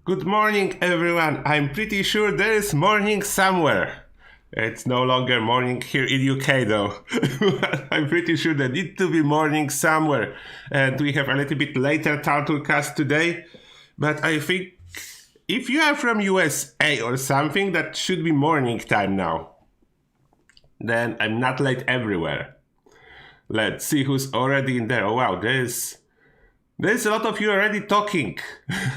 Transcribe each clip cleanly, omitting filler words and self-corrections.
Good morning, everyone. I'm pretty sure there is morning somewhere. It's no longer morning here in UK, though. I'm pretty sure there need to be morning somewhere. And we have a little bit later Turtlecast today. But I think if you are from USA or something, that should be morning time now. Then I'm not late everywhere. Let's see who's already in there. Oh wow, there's a lot of you already talking.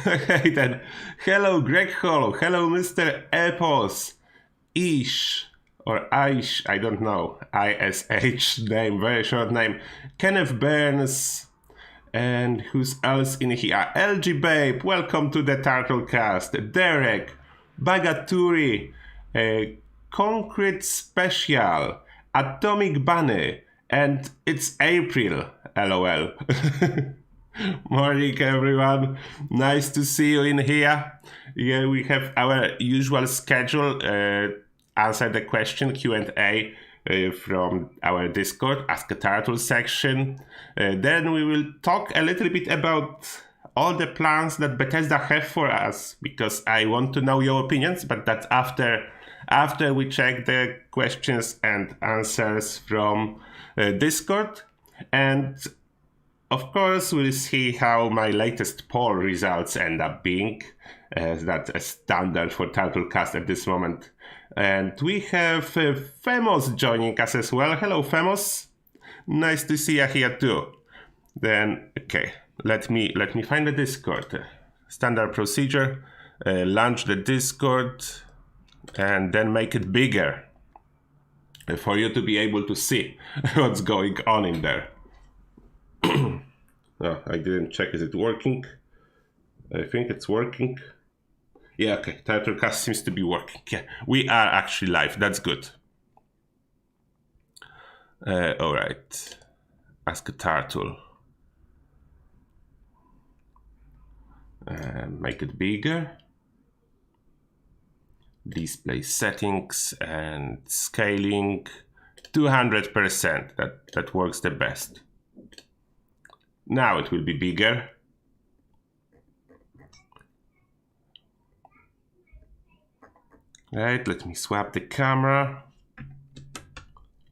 Okay, then. Hello, Greg Hall. Hello, Mr. Epos. Ish. Or Aish, I don't know. ISH name, very short name. Kenneth Burns. And who's else in here? LG Babe, welcome to the Turtlecast. Derek. Bagaturi. Concrete Special. Atomic Bunny. And it's April. LOL. Morning, everyone. Nice to see you in here. Yeah, we have our usual schedule. Answer the question Q&A from our Discord, Ask a Turtle section. Then we will talk a little bit about all the plans that Bethesda have for us, because I want to know your opinions, but that's after we check the questions and answers from Discord. And of course, we'll see how my latest poll results end up being. That's a standard for Turtlecast at this moment. And we have Femos joining us as well. Hello, Femos. Nice to see you here too. Then, okay, let me find the Discord. Standard procedure, launch the Discord, and then make it bigger for you to be able to see what's going on in there. Oh, I didn't check. Is it working? I think it's working. Yeah, okay. Turtlecast seems to be working. Yeah, we are actually live. That's good. All right. Ask a Turtle. Make it bigger. Display settings and scaling. 200%. That works the best. Now it will be bigger. Right, let me swap the camera.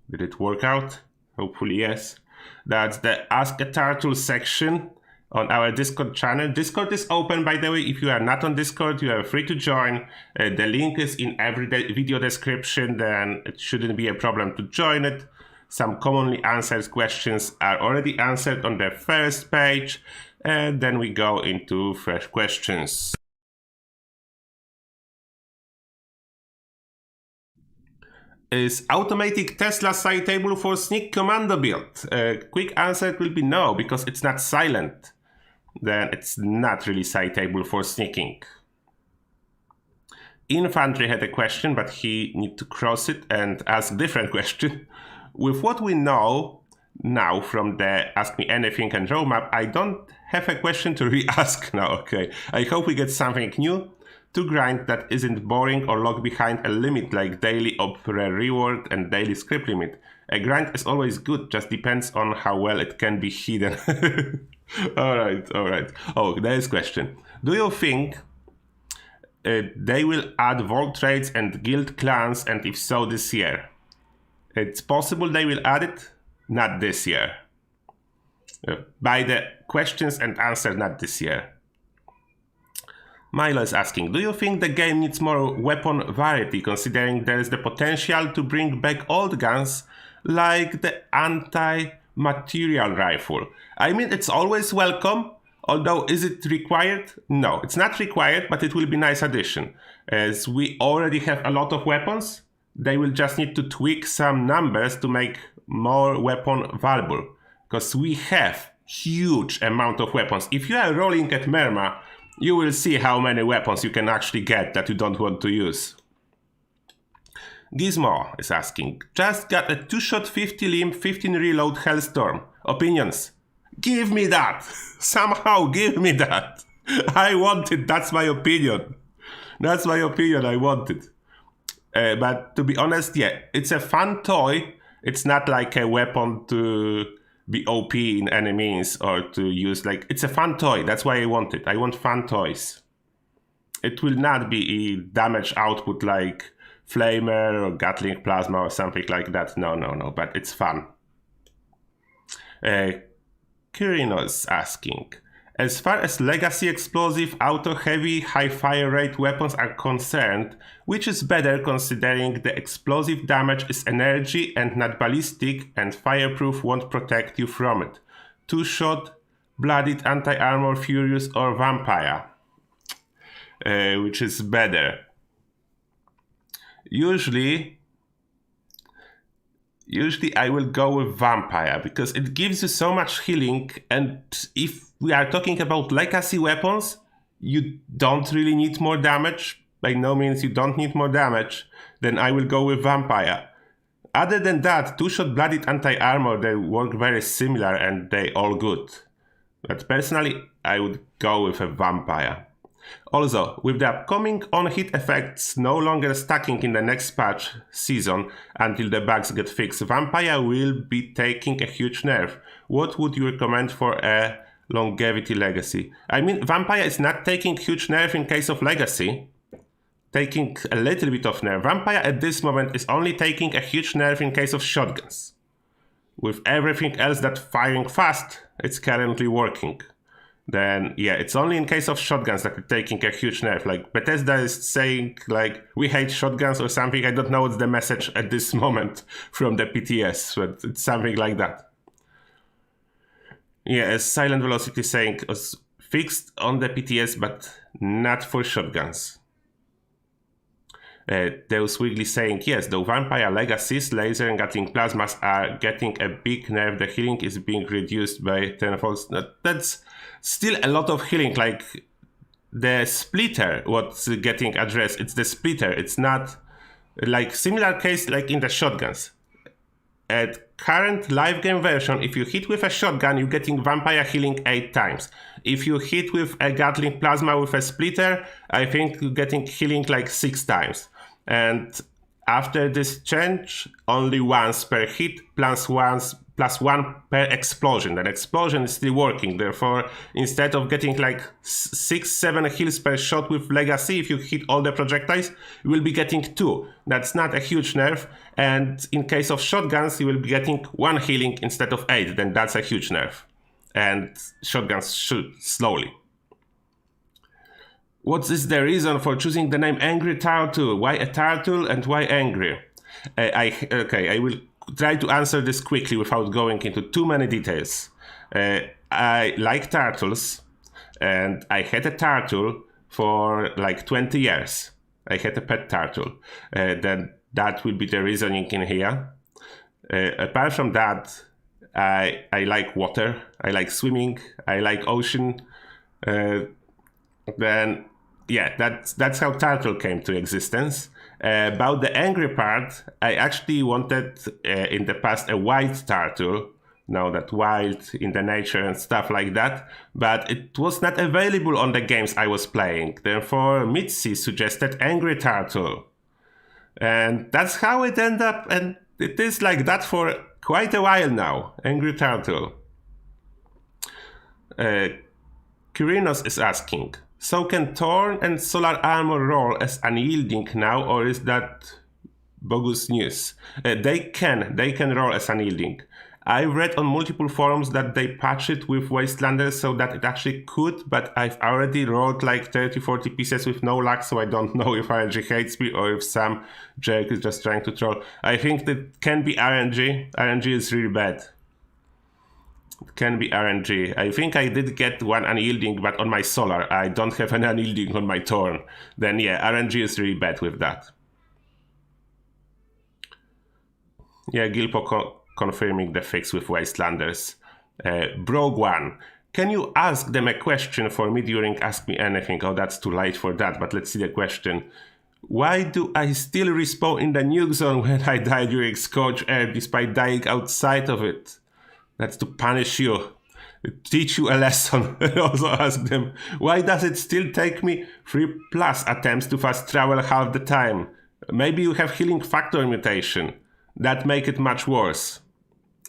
Did it work out? Hopefully yes. That's the Ask a Turtle section on our Discord channel. Discord is open, by the way. If you are not on Discord, you are free to join. The link is in every video description, then it shouldn't be a problem to join it. Some commonly answered questions are already answered on the first page, and then we go into fresh questions. Is automatic Tesla citable for sneak commando build? Quick answer will be no, because it's not silent. Then it's not really citable for sneaking. Infantry had a question, but he need to cross it and ask different question. With what we know now from the Ask Me Anything and roadmap, I don't have a question to re-ask now, okay? I hope we get something new to grind that isn't boring or locked behind a limit like daily opera reward and daily script limit. A grind is always good, just depends on how well it can be hidden. Alright. Oh, there is question. Do you think they will add vault trades and guild clans, and if so, this year? It's possible they will add it, not this year. By the questions and answers, not this year. Milo is asking, do you think the game needs more weapon variety, considering there is the potential to bring back old guns like the anti-material rifle? I mean, it's always welcome, although is it required? No, it's not required, but it will be a nice addition. As we already have a lot of weapons, they will just need to tweak some numbers to make more weapon valuable, because we have huge amount of weapons. If you are rolling at Merma, you will see how many weapons you can actually get that you don't want to use. Gizmo is asking, just got a 2-shot 50 limb 15 reload Hellstorm. Opinions? Give me that! Somehow give me that! I want it, that's my opinion. That's my opinion, I want it. But to be honest, yeah, it's a fun toy. It's not like a weapon to be OP in enemies or to use, like, it's a fun toy. That's why I want it. I want fun toys. It will not be a damage output like Flamer or Gatling Plasma or something like that. No, but it's fun. Kyrinos asking, as far as legacy explosive, auto-heavy, high fire rate weapons are concerned, which is better considering the explosive damage is energy and not ballistic, and fireproof won't protect you from it? Two-shot, bloodied anti-armor, furious, or vampire? Which is better? Usually I will go with vampire because it gives you so much healing, and if we are talking about legacy weapons, you don't really need more damage. By no means you don't need more damage. Then I will go with vampire. Other than that, two-shot bloodied anti-armor, they work very similar and they all good. But personally, I would go with a vampire. Also, with the upcoming on-hit effects no longer stacking in the next patch season until the bugs get fixed, Vampire will be taking a huge nerf. What would you recommend for a longevity legacy? I mean, Vampire is not taking huge nerf in case of legacy. Taking a little bit of nerf. Vampire at this moment is only taking a huge nerf in case of shotguns. With everything else that firing fast, it's currently working. Then yeah, it's only in case of shotguns that it's taking a huge nerf. Like Bethesda is saying like we hate shotguns or something. I don't know what's the message at this moment from the PTS, but it's something like that. Yeah, as Silent Velocity saying, was fixed on the PTS, but not for shotguns. Deus Wiggly saying, yes, though Vampire Legacies, Laser and Gatling Plasmas are getting a big nerf, the healing is being reduced by tenfold. That's still a lot of healing, like the splitter, what's getting addressed, it's the splitter, it's not like similar case like in the shotguns. At current live game version, if you hit with a shotgun, you're getting vampire healing 8 times. If you hit with a Gatling Plasma with a splitter, I think you're getting healing like 6 times. And after this change, only once per hit plus one per explosion. That explosion is still working. Therefore, instead of getting like 6-7 heals per shot with Legacy, if you hit all the projectiles, you will be getting 2. That's not a huge nerf. And in case of shotguns, you will be getting 1 healing instead of 8. Then that's a huge nerf. And shotguns shoot slowly. What is the reason for choosing the name Angry Turtle? Why a turtle and why angry? I will try to answer this quickly without going into too many details. I like turtles, and I had a turtle for like 20 years. I had a pet turtle. Then that will be the reasoning in here. Apart from that, I like water. I like swimming. I like ocean. Then yeah, that's how turtle came to existence. About the angry part, I actually wanted in the past a white turtle, now that wild in the nature and stuff like that, but it was not available on the games I was playing. Therefore, Mitzi suggested angry turtle. And that's how it ended up, and it is like that for quite a while now, angry turtle. Kyrinos is asking, so can Thorn and Solar Armor roll as unyielding now, or is that bogus news? They can roll as unyielding. I read on multiple forums that they patched it with Wastelanders so that it actually could, but I've already rolled like 30-40 pieces with no luck, so I don't know if RNG hates me or if some jerk is just trying to troll. I think that can be RNG. RNG is really bad. It can be RNG. I think I did get one unyielding, but on my Solar. I don't have an unyielding on my Thorn. Then yeah, RNG is really bad with that. Yeah, Gilpo confirming the fix with Wastelanders. Brogue One, can you ask them a question for me during Ask Me Anything? Oh, that's too late for that, but let's see the question. Why do I still respawn in the nuke zone when I die during Scorch Air despite dying outside of it? That's to punish you, teach you a lesson. Also ask them, why does it still take me 3+ attempts to fast travel half the time? Maybe you have healing factor mutation. That make it much worse.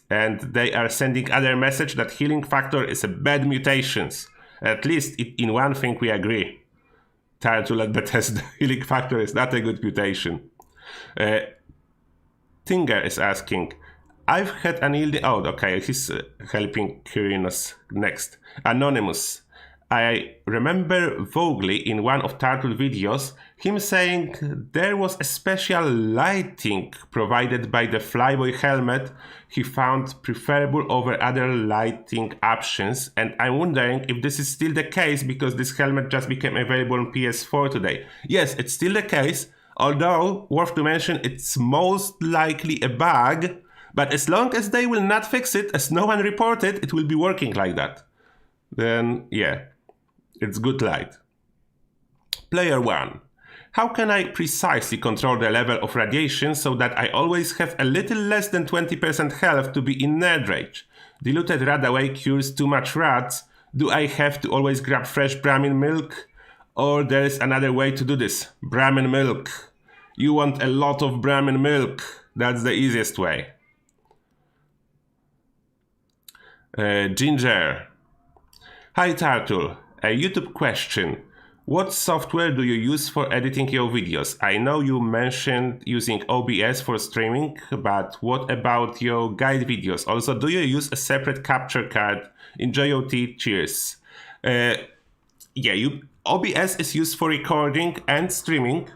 And they are sending other message that healing factor is a bad mutations. At least in one thing we agree. Turtle at Bethesda healing factor is not a good mutation. Tinger is asking, I've had an okay, he's helping Kyrinos next. Anonymous. I remember vaguely in one of Turtle videos him saying there was a special lighting provided by the Flyboy helmet he found preferable over other lighting options, and I'm wondering if this is still the case because this helmet just became available on PS4 today. Yes, it's still the case, although worth to mention it's most likely a bug, but as long as they will not fix it, as no one reported, it will be working like that. Then yeah. It's good light. Player 1. How can I precisely control the level of radiation so that I always have a little less than 20% health to be in nerd rage? Diluted Radaway cures too much rats. Do I have to always grab fresh Brahmin milk? Or there is another way to do this? Brahmin milk. You want a lot of Brahmin milk. That's the easiest way. Ginger. Hi Turtle. A YouTube question. What software do you use for editing your videos? I know you mentioned using OBS for streaming, but what about your guide videos? Also, do you use a separate capture card? Enjoy your tea. Cheers. OBS is used for recording and streaming.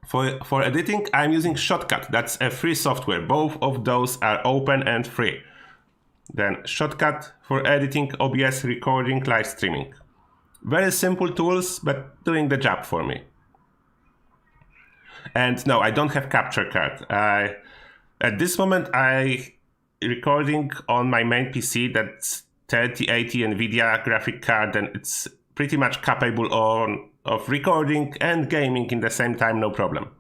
For editing, I'm using Shotcut. That's a free software. Both of those are open and free. Then Shotcut for editing, OBS recording, live streaming. Very simple tools, but doing the job for me. And no, I don't have capture card. At this moment, I recording on my main PC. That's 3080 NVIDIA graphic card, and it's pretty much capable of recording and gaming in the same time, no problem.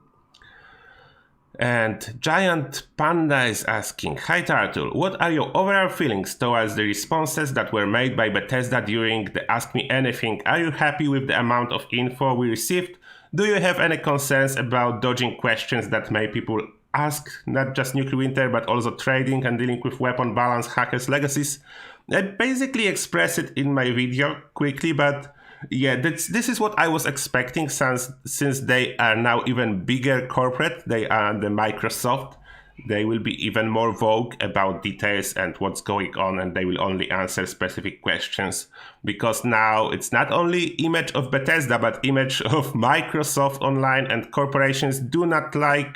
And Giant Panda is asking, Hi Turtle, what are your overall feelings towards the responses that were made by Bethesda during the Ask Me Anything? Are you happy with the amount of info we received? Do you have any concerns about dodging questions that made people ask, not just Nuclear Winter, but also trading and dealing with weapon balance, hackers, legacies? I basically expressed it in my video quickly, but yeah, this is what I was expecting since they are now even bigger corporate. They are the Microsoft. They will be even more vague about details and what's going on, and they will only answer specific questions. Because now it's not only image of Bethesda, but image of Microsoft Online, and corporations do not like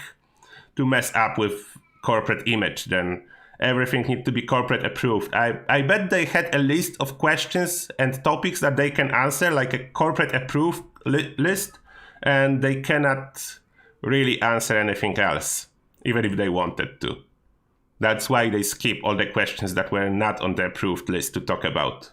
to mess up with corporate image. Then everything needs to be corporate approved. I bet they had a list of questions and topics that they can answer, like a corporate approved list, and they cannot really answer anything else, even if they wanted to. That's why they skip all the questions that were not on the approved list to talk about.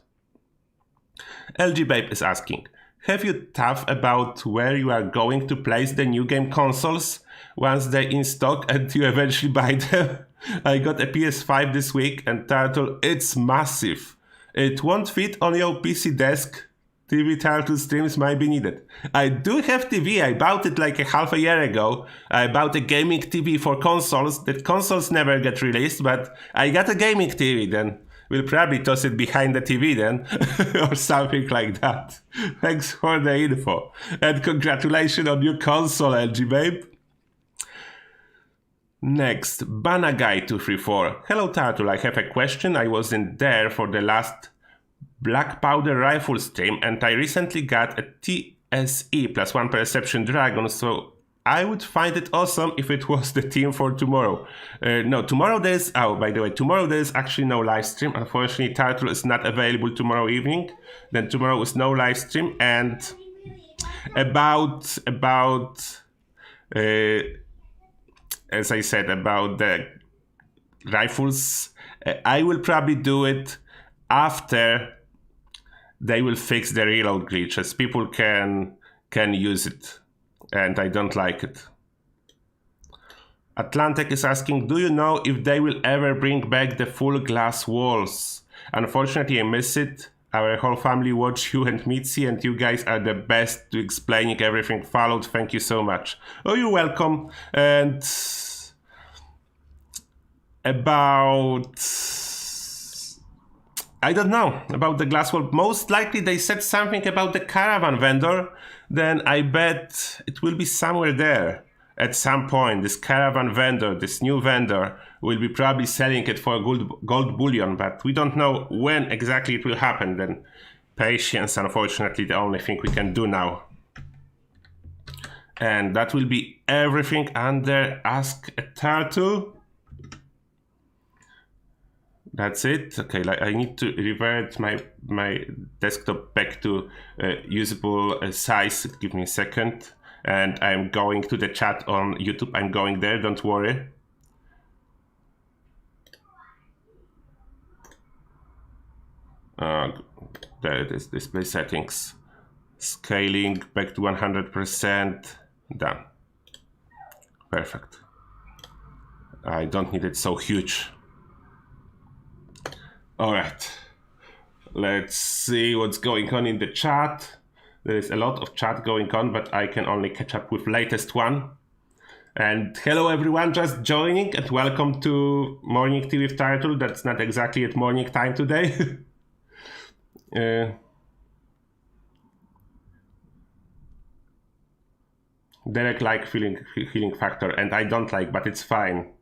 LG Babe is asking, have you thought about where you are going to place the new game consoles once they're in stock and you eventually buy them? I got a PS5 this week, and Turtle, it's massive. It won't fit on your PC desk. TV Turtle streams might be needed. I do have TV. I bought it like a half a year ago. I bought a gaming TV for consoles. The consoles never get released, but I got a gaming TV. Then we'll probably toss it behind the TV then, or something like that. Thanks for the info. And congratulations on your console, LG Babe. Next, Banaguy234. Hello Turtle, I have a question. I wasn't there for the last Black Powder Rifle stream, and I recently got a TSE +1 Perception Dragon, so I would find it awesome if it was the team for tomorrow. No, tomorrow there's... Oh, by the way, tomorrow there's actually no live stream. Unfortunately, Turtle is not available tomorrow evening. Then tomorrow is no live stream, and about as I said, about the rifles, I will probably do it after they will fix the reload glitch, as people can use it, and I don't like it. Atlantic is asking, do you know if they will ever bring back the full glass walls? Unfortunately, I miss it. Our whole family watch you and Mitzi, and you guys are the best to explaining everything Fallout. Thank you so much. Oh, you're welcome. And about I don't know about the glass wall. Most likely they said something about the caravan vendor. Then I bet it will be somewhere there at some point. This caravan vendor, this new vendor, will be probably selling it for gold bullion, but we don't know when exactly it will happen. Then patience, unfortunately, the only thing we can do now. And that will be everything under Ask a Turtle. That's it. Okay, I need to revert my desktop back to usable size. Give me a second. And I'm going to the chat on YouTube. I'm going there, don't worry. There it is, display settings. Scaling back to 100%. Done. Perfect. I don't need it so huge. All right, let's see what's going on in the chat. There is a lot of chat going on, but I can only catch up with latest one. And hello everyone just joining, and welcome to Morning Tea with Turtle. That's not exactly at morning time today. Derek like healing factor, and I don't like, but it's fine.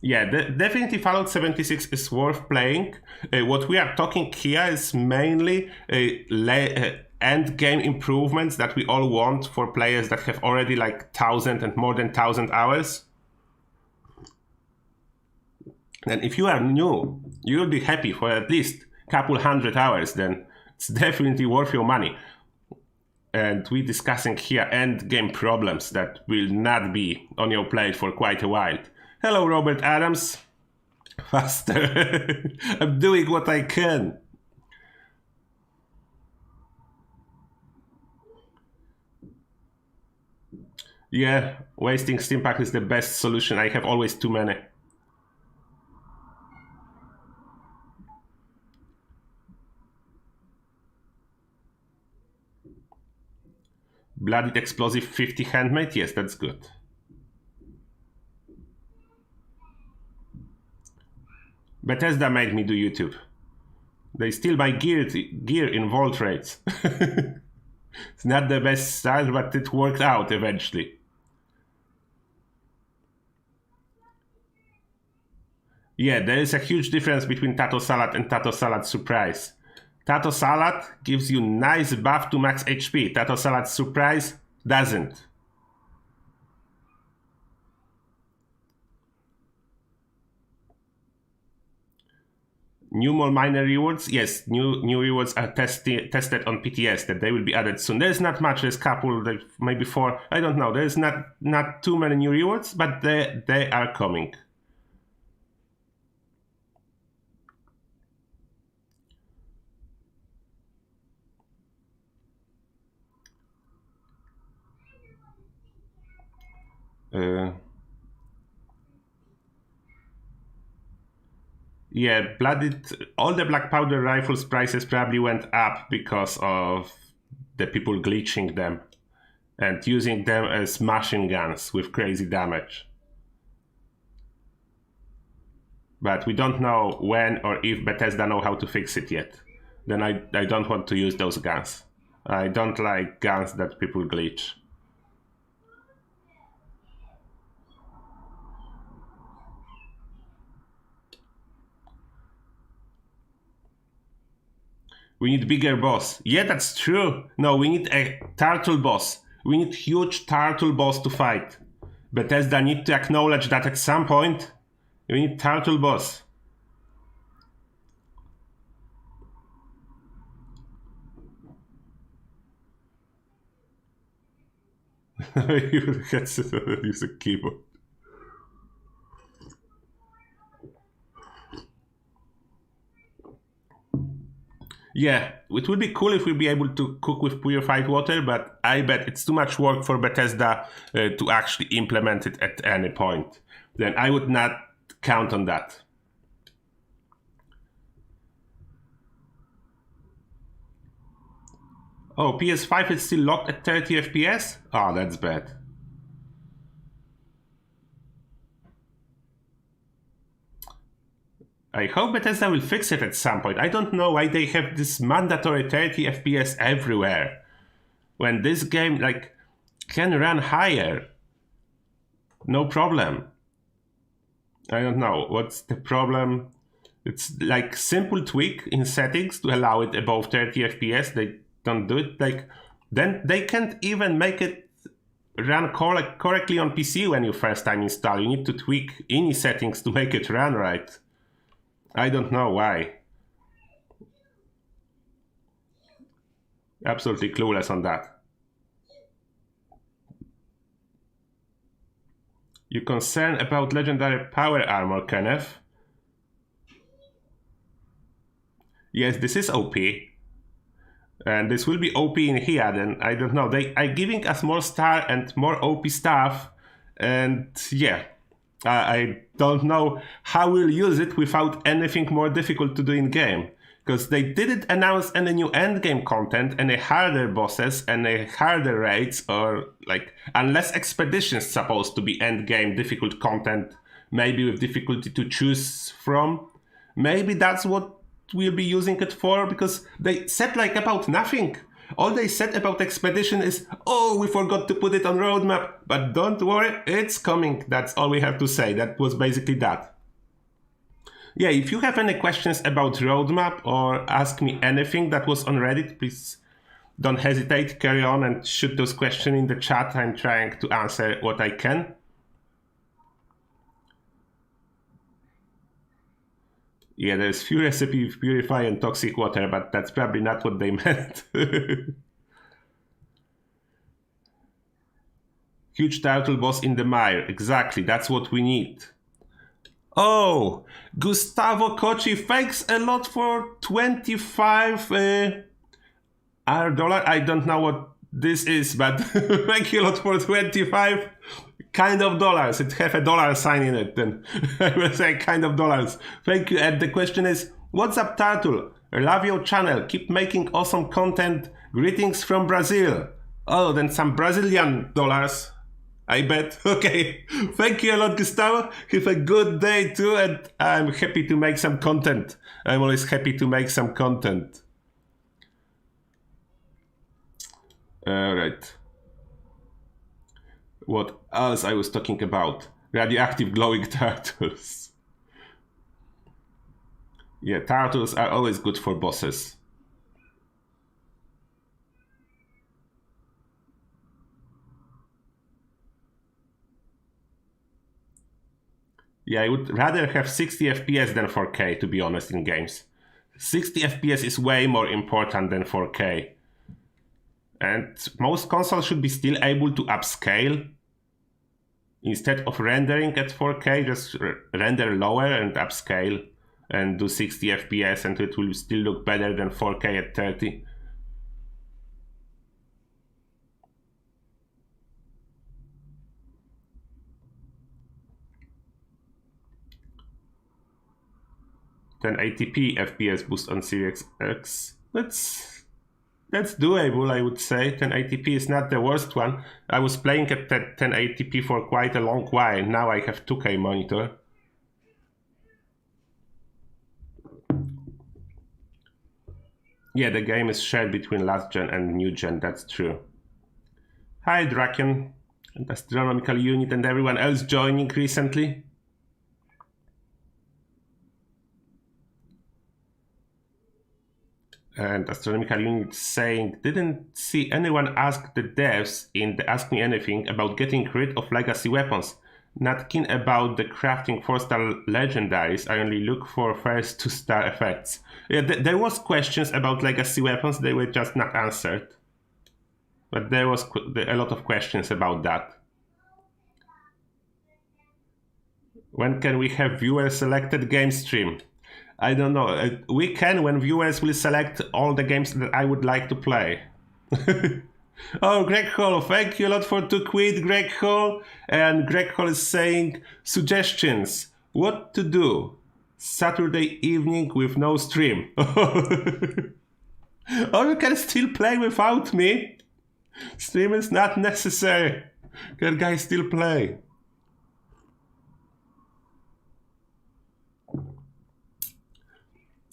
Yeah, definitely Fallout 76 is worth playing. What we are talking here is mainly end game improvements that we all want for players that have already like 1,000 and more than 1,000 hours. And if you are new, you'll be happy for at least a couple 100 hours, then it's definitely worth your money. And we're discussing here end game problems that will not be on your plate for quite a while. Hello, Robert Adams. Faster. I'm doing what I can. Yeah, wasting Steam Pack is the best solution. I have always too many. Blooded Explosive 50 handmade? Yes, that's good. Bethesda made me do YouTube. They steal my gear in vault rates. It's not the best start, but it worked out eventually. Yeah, there is a huge difference between Tato Salad and Tato Salad Surprise. Tato Salad gives you nice buff to max HP. Tato Salad Surprise doesn't. New mall miner rewards? Yes, new rewards are tested on PTS, that they will be added soon. There's not much, there's a couple, like maybe 4, I don't know. There's not too many new rewards, but they are coming. Yeah, all the black powder rifles prices probably went up because of the people glitching them and using them as machine guns with crazy damage. But we don't know when or if Bethesda know how to fix it yet. Then I don't want to use those guns. I don't like guns that people glitch. We need bigger boss. Yeah, that's true. No, we need a turtle boss. We need huge turtle boss to fight. Bethesda need to acknowledge that at some point. We need turtle boss. You had to use a keyboard. Yeah, it would be cool if we'd be able to cook with purified water, but I bet it's too much work for Bethesda to actually implement it at any point. Then I would not count on that. Oh, PS5 is still locked at 30 FPS? Oh, that's bad. I hope Bethesda will fix it at some point. I don't know why they have this mandatory 30 FPS everywhere, when this game like can run higher. No problem. I don't know what's the problem. It's like simple tweak in settings to allow it above 30 FPS. They don't do it. Like then they can't even make it run correctly on PC when you first time install. You need to tweak any settings to make it run right. I don't know why. Absolutely clueless on that. You concerned about legendary power armor, Kenneth? Yes, this is OP. And this will be OP in here, then I don't know. They are giving us more star and more OP stuff. And yeah, I don't know how we'll use it without anything more difficult to do in game. Because they didn't announce any new endgame content, any harder bosses, any harder raids, or like, unless expeditions supposed to be endgame difficult content, maybe with difficulty to choose from. Maybe that's what we'll be using it for, because they said like about nothing. All they said about expedition is, oh, we forgot to put it on roadmap, but don't worry, it's coming. That's all we have to say. That was basically that. Yeah, if you have any questions about roadmap or ask me anything that was on Reddit, please don't hesitate, carry on and shoot those questions in the chat. I'm trying to answer what I can. Yeah, there's few recipes with purify and toxic water, but that's probably not what they meant. Huge turtle boss in the mire. Exactly, that's what we need. Oh, Gustavo Kochi, thanks a lot for 25 $. I don't know what this is, but thank you a lot for 25 kind of dollars. It have a dollar sign in it, then I will say kind of dollars. Thank you. And the question is, what's up, Turtle? Love your channel. Keep making awesome content. Greetings from Brazil. Oh, then some Brazilian dollars, I bet. Okay. Thank you a lot, Gustavo. Have a good day too, and I'm happy to make some content. I'm always happy to make some content. All right. What else I was talking about? Radioactive glowing turtles. Yeah, turtles are always good for bosses. Yeah, I would rather have 60 FPS than 4K, to be honest, in games. 60 FPS is way more important than 4K. And most consoles should be still able to upscale. Instead of rendering at 4K, just render lower and upscale and do 60 FPS, and it will still look better than 4K at 30. Then 1080p FPS boost on Series X. That's doable, I would say. 1080p is not the worst one. I was playing at 1080p for quite a long while. Now I have 2K monitor. Yeah, the game is shared between last gen and new gen, that's true. Hi Draken, and Astronomical Unit, and everyone else joining recently. And Astronomical Unit saying, didn't see anyone ask the devs in the Ask Me Anything about getting rid of legacy weapons. Not keen about the crafting 4-star legendaries. I only look for first 2-star effects. Yeah, there was questions about legacy weapons. They were just not answered. But there was a lot of questions about that. When can we have viewer-selected game stream? I don't know. We can when viewers will select all the games that I would like to play. Oh, Greg Hall, thank you a lot for 2 quid, Greg Hall. And Greg Hall is saying, suggestions. What to do? Saturday evening with no stream. Or you can still play without me. Stream is not necessary. Can guys still play?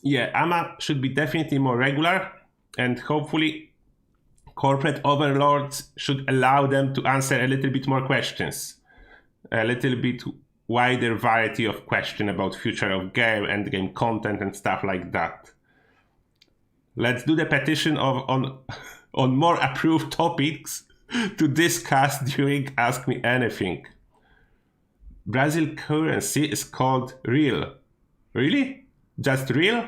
Yeah, AMA should be definitely more regular, and hopefully corporate overlords should allow them to answer a little bit more questions, a little bit wider variety of question about future of game, end game content, and stuff like that. Let's do the petition on more approved topics to discuss during Ask Me Anything. Brazil currency is called real. Really? Just real?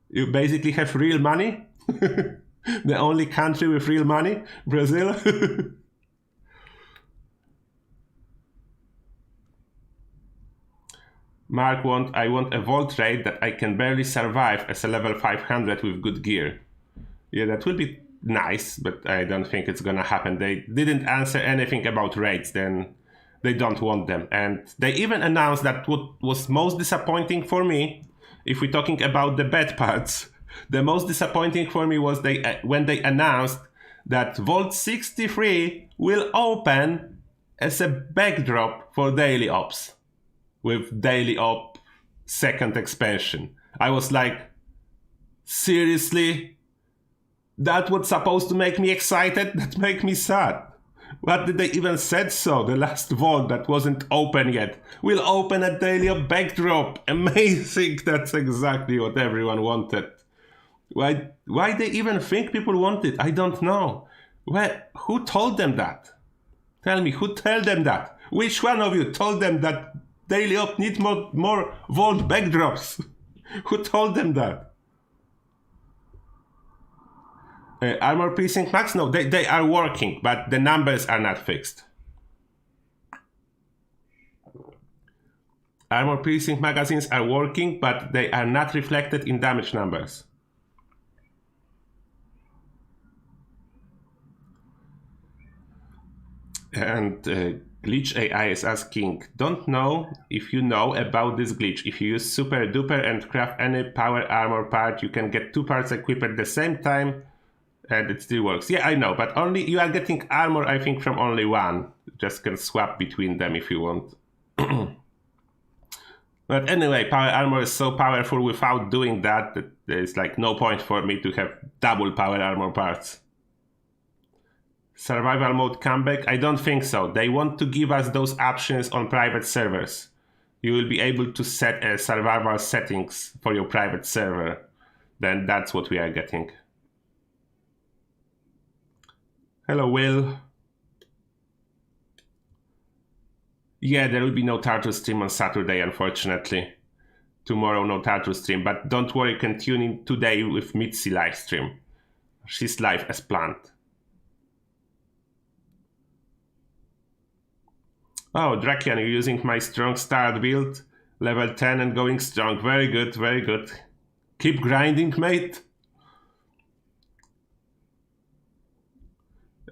You basically have real money? The only country with real money? Brazil? Mark I want a vault raid that I can barely survive as a level 500 with good gear. Yeah, that would be nice, but I don't think it's gonna happen. They didn't answer anything about raids, then they don't want them. And they even announced that what was most disappointing for me, if we're talking about the bad parts, the most disappointing for me was when they announced that Vault 63 will open as a backdrop for daily ops, with daily op second expansion. I was like, seriously? That was supposed to make me excited? That make me sad. What did they even said so? The last vault that wasn't open yet will open a daily op backdrop. Amazing. That's exactly what everyone wanted. Why they even think people want it? I don't know. Who told them that? Tell me, who told them that? Which one of you told them that daily op need more vault backdrops? Who told them that? Armor piercing max? No, they are working, but the numbers are not fixed. Armor piercing magazines are working, but they are not reflected in damage numbers. And Glitch AI is asking, don't know if you know about this glitch. If you use Super Duper and craft any power armor part, you can get two parts equipped at the same time and it still works. Yeah, I know, but only you are getting armor, I think, from only one. You just can swap between them if you want. But anyway, power armor is so powerful without doing that there's like no point for me to have double power armor parts. Survival mode comeback? I don't think so. They want to give us those options on private servers. You will be able to set survival settings for your private server. Then that's what we are getting. Hello, Will. Yeah, there will be no Tartu stream on Saturday, unfortunately. Tomorrow, no Tartu stream. But don't worry, you can tune in today with Mitzi live stream. She's live as planned. Oh, Drakian, you're using my strong start build. Level 10 and going strong. Very good, very good. Keep grinding, mate.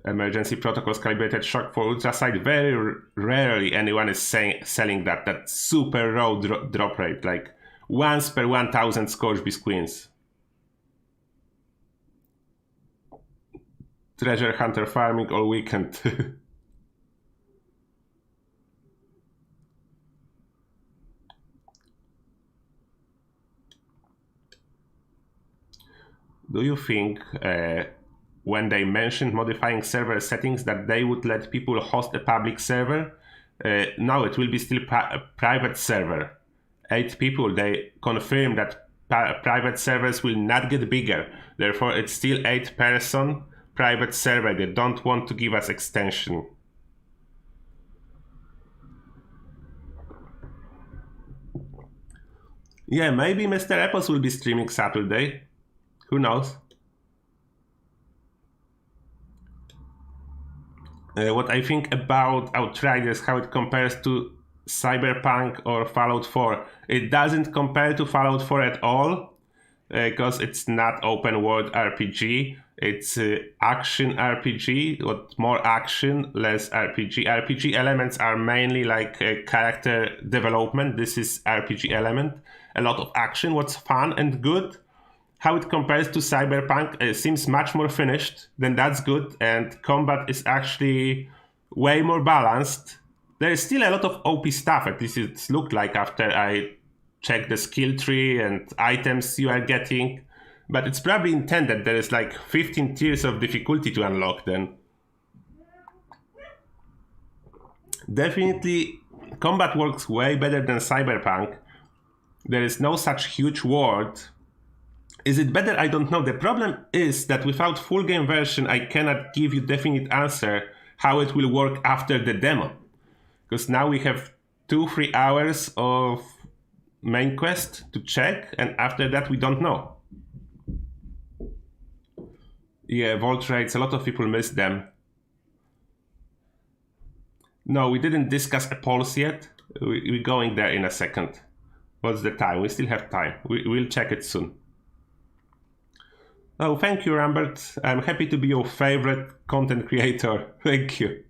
Emergency protocols calibrated shock for ultraside. Very rarely anyone is selling that super low drop rate, like once per 1000 Scorch Beast Queens. Treasure hunter farming all weekend. Do you think when they mentioned modifying server settings that they would let people host a public server? No, it will be still a private server. 8 people, they confirm that private servers will not get bigger. Therefore, it's still 8-person private server. They don't want to give us extension. Yeah, maybe Mr. Apples will be streaming Saturday. Who knows? What I think about Outriders, how it compares to Cyberpunk or Fallout 4. It doesn't compare to Fallout 4 at all, because it's not open world RPG. It's action RPG, what more action, less RPG. RPG elements are mainly like character development. This is RPG element. A lot of action, what's fun and good. How it compares to Cyberpunk seems much more finished, then that's good, and combat is actually way more balanced. There is still a lot of OP stuff, at least it looked like after I check the skill tree and items you are getting. But it's probably intended. There is like 15 tiers of difficulty to unlock then. Definitely, combat works way better than Cyberpunk. There is no such huge world. Is it better? I don't know. The problem is that without full game version, I cannot give you definite answer how it will work after the demo. Because now we have 2-3 hours of main quest to check, and after that we don't know. Yeah, vault raids, a lot of people miss them. No, we didn't discuss a pulse yet. We're going there in a second. What's the time? We still have time. We'll check it soon. Oh, thank you, Rambert. I'm happy to be your favorite content creator. Thank you.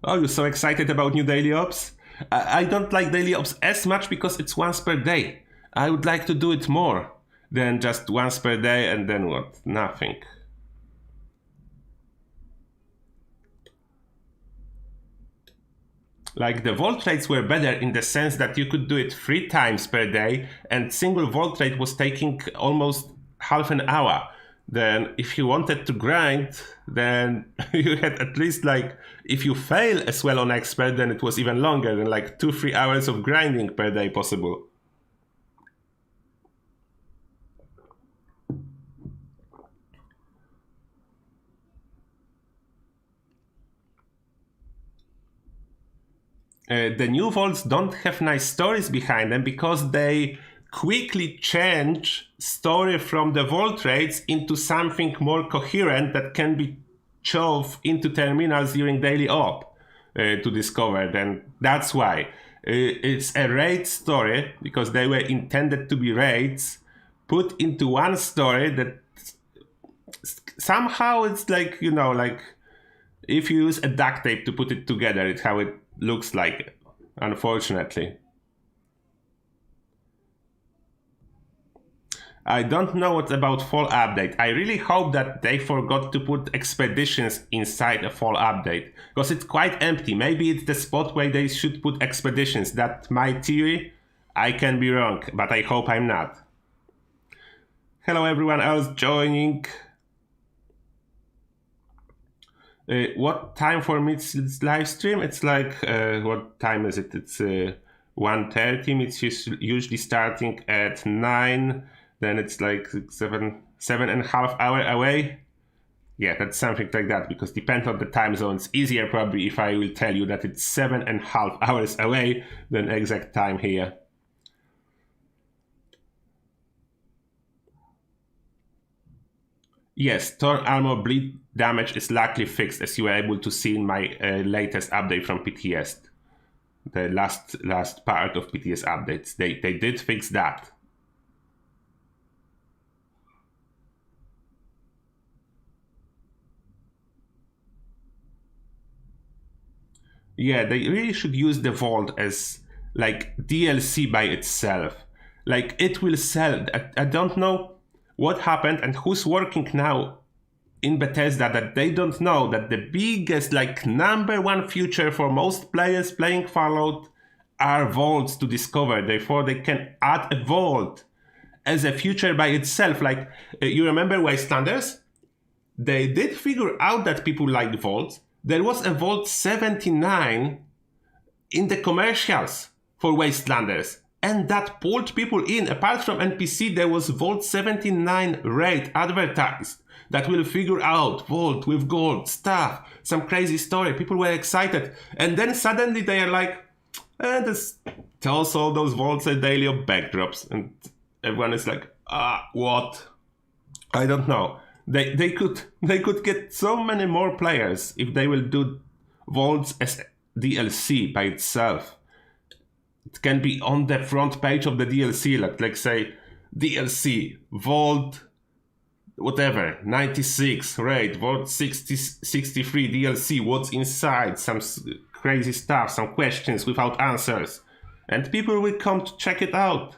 Oh, you're so excited about new daily ops? I don't like daily ops as much because it's once per day. I would like to do it more than just once per day and then what? Nothing. Like the vault rates were better in the sense that you could do it 3 times per day and single vault rate was taking almost half an hour. Then if you wanted to grind, then you had at least like, if you fail as well on expert, then it was even longer than like 2-3 hours of grinding per day possible. The new vaults don't have nice stories behind them because they quickly change story from the vault raids into something more coherent that can be shoved into terminals during daily op to discover. Then that's why it's a raid story, because they were intended to be raids put into one story that somehow it's like, you know, like if you use a duct tape to put it together, it's how it looks like, unfortunately. I don't know what about fall update. I really hope that they forgot to put expeditions inside a fall update, because it's quite empty. Maybe it's the spot where they should put expeditions. That's my theory. I can be wrong, but I hope I'm not. Hello everyone else joining. What time for me it's live stream? It's like, what time is it? It's 1:30. It's usually starting at 9. Then it's like 7.5 hours away. Yeah, that's something like that, because depends on the time zone. It's easier probably if I will tell you that it's 7.5 hours away than exact time here. Yes, Thorn Armor bleed damage is luckily fixed, as you were able to see in my latest update from PTS. The last part of PTS updates. They did fix that. Yeah, they really should use the Vault as like DLC by itself. Like it will sell. I don't know what happened and who's working now in Bethesda that they don't know that the biggest, like number one feature for most players playing Fallout are vaults to discover. Therefore, they can add a vault as a feature by itself. Like you remember Wastelanders? They did figure out that people liked vaults. There was a Vault 79 in the commercials for Wastelanders, and that pulled people in. Apart from NPC, there was Vault 79 raid advertised that will figure out Vault with gold stuff, some crazy story. People were excited, and then suddenly they are like, this tells all those vaults a daily of backdrops, and everyone is like, what? I don't know. They could get so many more players if they will do vaults as DLC by itself. It can be on the front page of the DLC, like say DLC Vault whatever 96 raid, Vault 63 DLC, what's inside, some crazy stuff, some questions without answers, and people will come to check it out.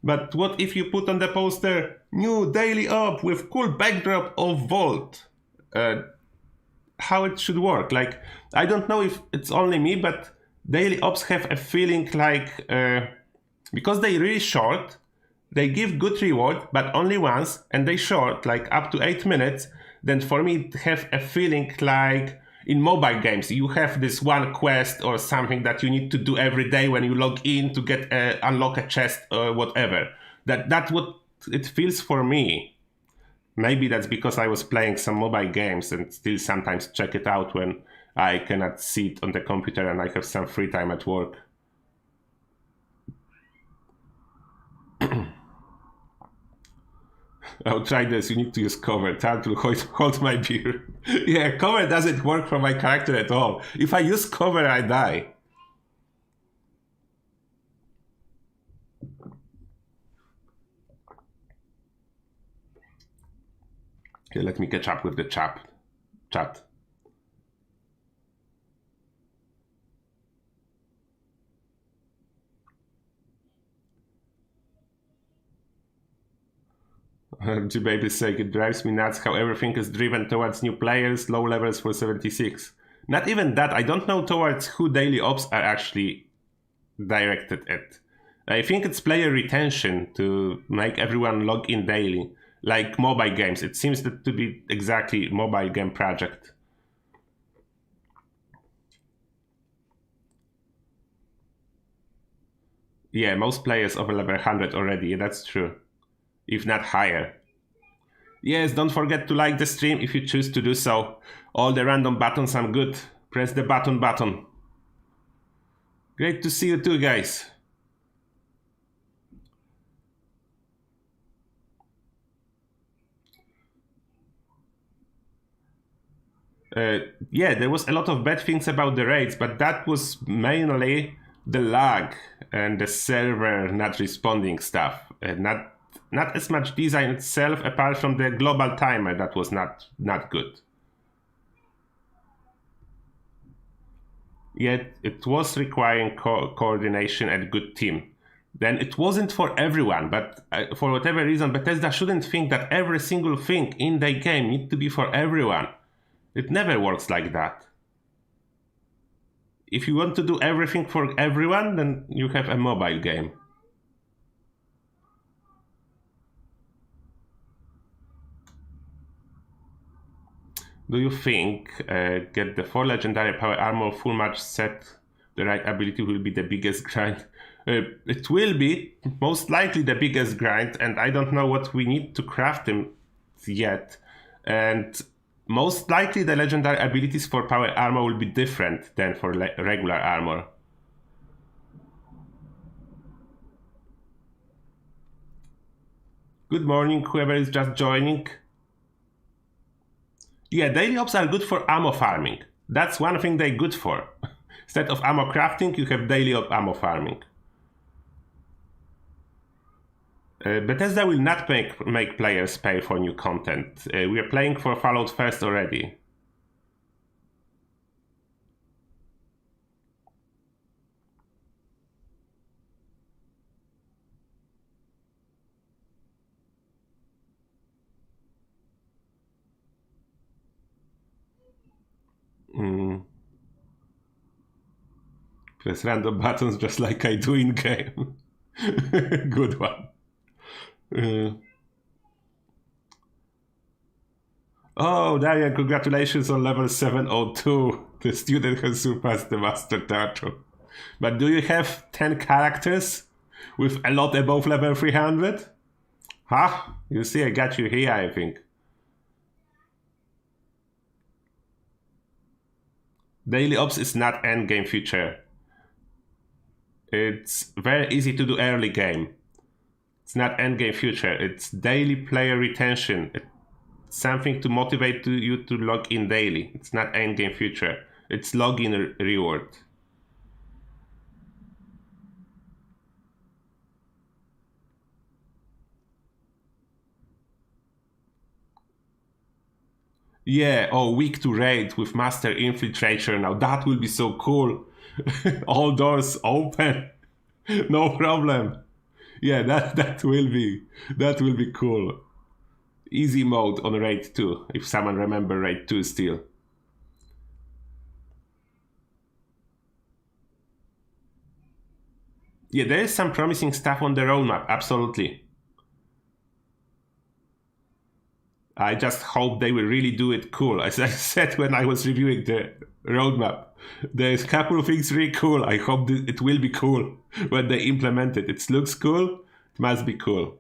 But what if you put on the poster new daily op with cool backdrop of Vault? How it should work? Like, I don't know if it's only me, but daily ops have a feeling like, because they're really short, they give good reward, but only once, and they short, like up to 8 minutes. Then for me, it have a feeling like in mobile games, you have this one quest or something that you need to do every day when you log in to get unlock a chest or whatever. That's what it feels for me. Maybe that's because I was playing some mobile games and still sometimes check it out when I cannot see it on the computer and I have some free time at work. Outriders, you need to use cover. Time to hold my beer. Yeah, cover doesn't work for my character at all. If I use cover, I die. Okay, let me catch up with the chat. G-Baby's saying it drives me nuts how everything is driven towards new players, low levels for 76. Not even that, I don't know towards who daily ops are actually directed at. I think it's player retention to make everyone log in daily. Like mobile games, it seems to be exactly mobile game project. Yeah, most players over level 100 already, yeah, that's true. If not higher. Yes, don't forget to like the stream if you choose to do so. All the random buttons are good. Press the button. Great to see you too, guys. Yeah, there was a lot of bad things about the raids, but that was mainly the lag and the server not responding stuff. Not as much design itself, apart from the global timer that was not good. Yet it was requiring coordination and good team. Then it wasn't for everyone, but for whatever reason, Bethesda shouldn't think that every single thing in the game needs to be for everyone. It never works like that. If you want to do everything for everyone, then you have a mobile game. Do you think get the 4 legendary power armor full match set, the right ability will be the biggest grind? It will be most likely the biggest grind, and I don't know what we need to craft them yet. And most likely the legendary abilities for power armor will be different than for regular armor. Good morning, whoever is just joining. Yeah, daily ops are good for ammo farming. That's one thing they're good for. Instead of ammo crafting, you have daily ammo farming. Bethesda will not make players pay for new content. We are playing for Fallout First already. Press random buttons just like I do in game. Good one. Oh, Darian, congratulations on level 702. The student has surpassed the master turtle. But do you have 10 characters with a lot above level 300? Huh? You see, I got you here, I think. Daily Ops is not endgame feature. It's very easy to do early game. It's not endgame feature. It's daily player retention. It's something to motivate you to log in daily. It's not endgame feature. It's login reward. Yeah, week to raid with Master Infiltrator. Now that will be so cool. All doors open. No problem. Yeah, that will be cool. Easy mode on raid 2, if someone remember raid 2 still. Yeah, there is some promising stuff on the roadmap, absolutely. I just hope they will really do it cool. As I said when I was reviewing the roadmap, there's a couple of things really cool. I hope it will be cool when they implement it. It looks cool, it must be cool.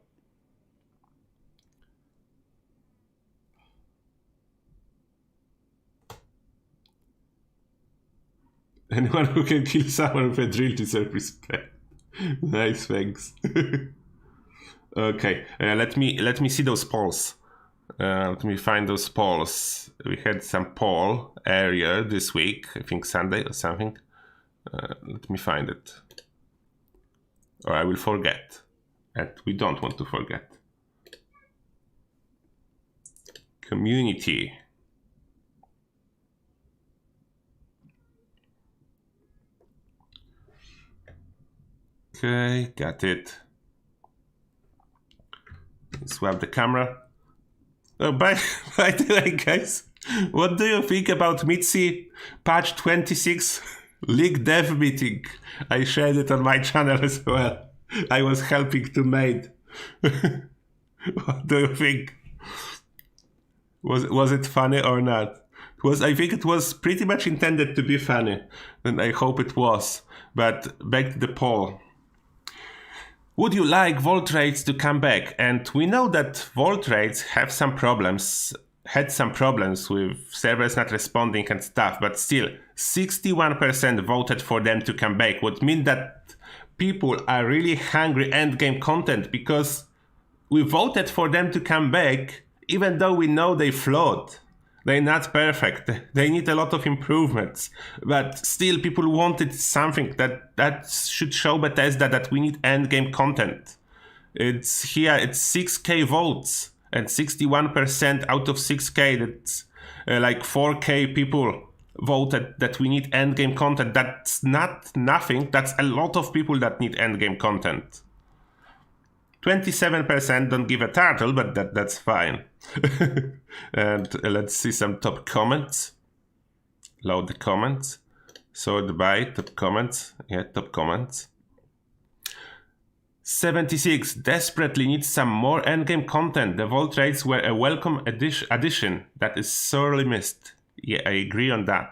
Anyone who can kill someone with a drill deserves respect. Nice, thanks. Okay, let me see those polls. Let me find those polls. We had some poll earlier this week, I think Sunday or something. Let me find it. Or I will forget. And we don't want to forget. Community. Okay, got it. Swap the camera. Oh, by the way, guys, what do you think about Mitzi patch 26 league dev meeting? I shared it on my channel as well. I was helping to make. What do you think? Was it funny or not? I think it was pretty much intended to be funny, and I hope it was. But back to the poll. Would you like vault raids to come back? And we know that vault raids had some problems with servers not responding and stuff, but still 61% voted for them to come back, would mean that people are really hungry endgame content, because we voted for them to come back even though we know they flawed. They're not perfect. They need a lot of improvements. But still, people wanted something that should show Bethesda that we need endgame content. It's 6k votes, and 61% out of 6k, that's like 4k people voted that we need endgame content. That's not nothing. That's a lot of people that need endgame content. 27% don't give a turtle, but that's fine. And let's see some top comments. Load the comments. Sort by top comments. Yeah, top comments. 76 desperately needs some more endgame content. The vault raids were a welcome addition that is sorely missed. Yeah, I agree on that.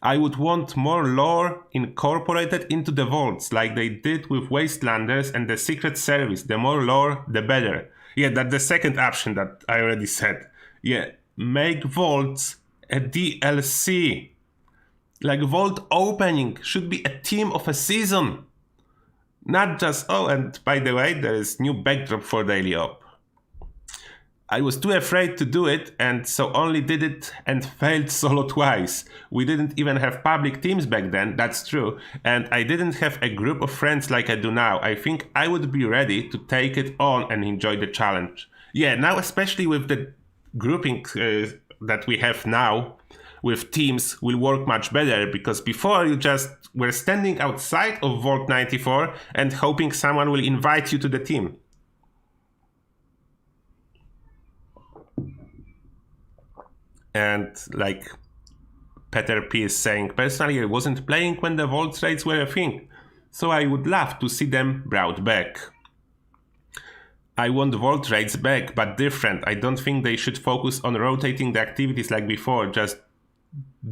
I would want more lore incorporated into the vaults, like they did with Wastelanders and the Secret Service. The more lore, the better. Yeah, that's the second option that I already said. Yeah, make vaults a DLC. Like vault opening should be a theme of a season. Not just, oh, and by the way, there is new backdrop for Daily Op. I was too afraid to do it, and so only did it and failed solo twice. We didn't even have public teams back then, that's true, and I didn't have a group of friends like I do now. I think I would be ready to take it on and enjoy the challenge. Yeah, now especially with the grouping that we have now, with teams, will work much better, because before you just were standing outside of Vault 94 and hoping someone will invite you to the team. And like Peter P is saying, personally I wasn't playing when the vault raids were a thing, so I would love to see them brought back. I want vault raids back, but different. I don't think they should focus on rotating the activities like before. Just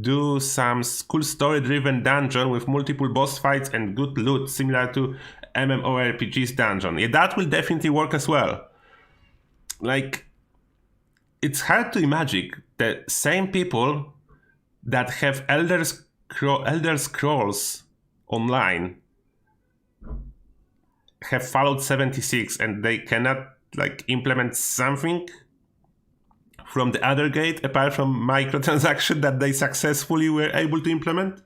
do some cool story-driven dungeon with multiple boss fights and good loot, similar to MMORPG's dungeon. Yeah, that will definitely work as well. Like, it's hard to imagine the same people that have Elder Scrolls Online have Fallout 76, and they cannot like implement something from the other gate apart from microtransaction that they successfully were able to implement.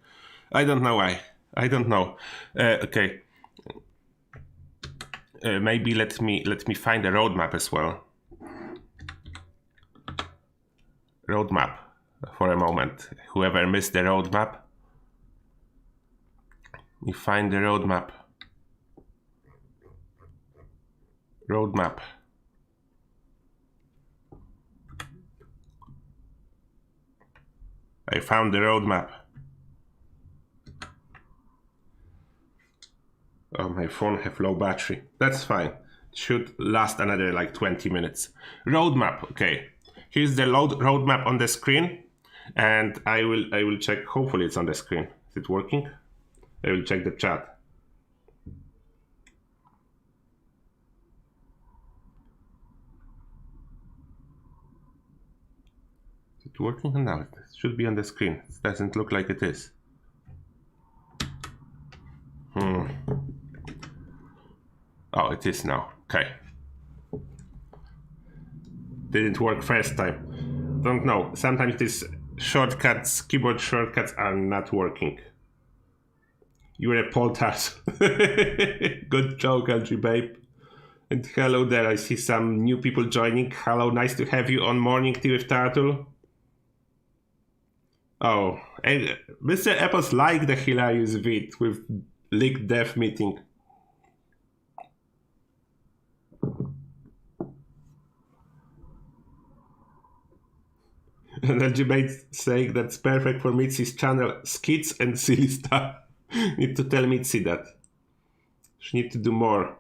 I don't know why. I don't know. Okay. Maybe let me find a roadmap as well. Roadmap for a moment. Whoever missed the roadmap, we find the roadmap. Roadmap. I found the roadmap. Oh, my phone have low battery. That's fine. Should last another like 20 minutes. Roadmap. Okay. Here's the roadmap on the screen, and I will check. Hopefully, it's on the screen. Is it working? I will check the chat. Is it working? No, it should be on the screen. It doesn't look like it is. Oh, it is now. Okay. Didn't work first time. Don't know. Sometimes these shortcuts, keyboard shortcuts, are not working. You're a poltard. Good joke, LG Babe. And hello there, I see some new people joining. Hello, nice to have you on Morning Tea with Turtle. Oh, and Mr. Apples like the hilarious vid with leaked dev meeting. And LGBT saying that's perfect for Mitzi's channel, skits and silly stuff. Need to tell Mitzi that. She need to do more.